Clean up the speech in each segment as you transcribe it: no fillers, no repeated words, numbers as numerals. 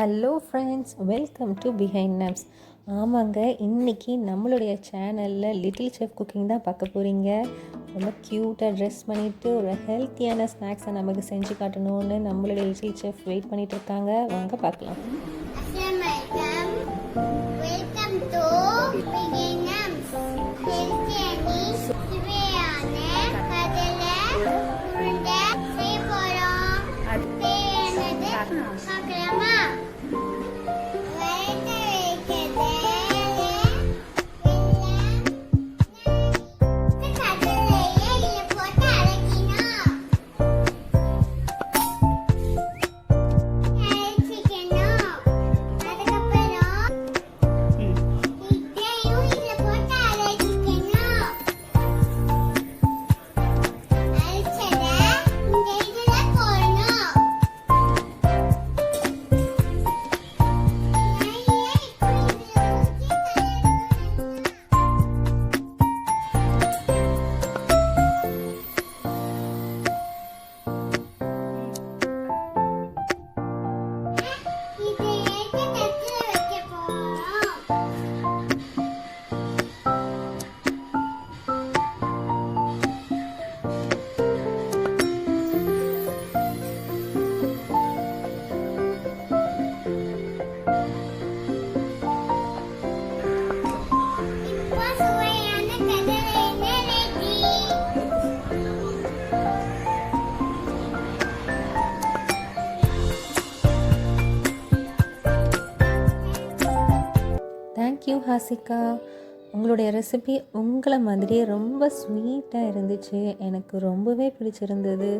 Hello friends, welcome to behind nubs. ஆமாங்க, இன்றைக்கி நம்மளுடைய சேனலில் லிட்டில் செஃப் குக்கிங் தான் பார்க்க போகிறீங்க. ரொம்ப க்யூட்டாக ட்ரெஸ் பண்ணிவிட்டு ஒரு ஹெல்த்தியான ஸ்நாக்ஸை நமக்கு செஞ்சு காட்டணும்னு நம்மளுடைய லிட்டில் செஃப் வெயிட் பண்ணிகிட்டு இருக்காங்க. வாங்க பார்க்கலாம். தேங்க்யூ ஹாசிகா. உங்களுடைய ரெசிபி உங்களை மாதிரியே ரொம்ப ஸ்வீட்டாக இருந்துச்சு. எனக்கு ரொம்பவே பிடிச்சிருந்தது.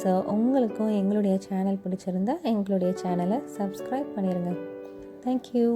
ஸோ உங்களுக்கும் எங்களுடைய சேனல் பிடிச்சிருந்தா எங்களுடைய சேனலை சப்ஸ்கிரைப் பண்ணிடுங்க. தேங்க்யூ.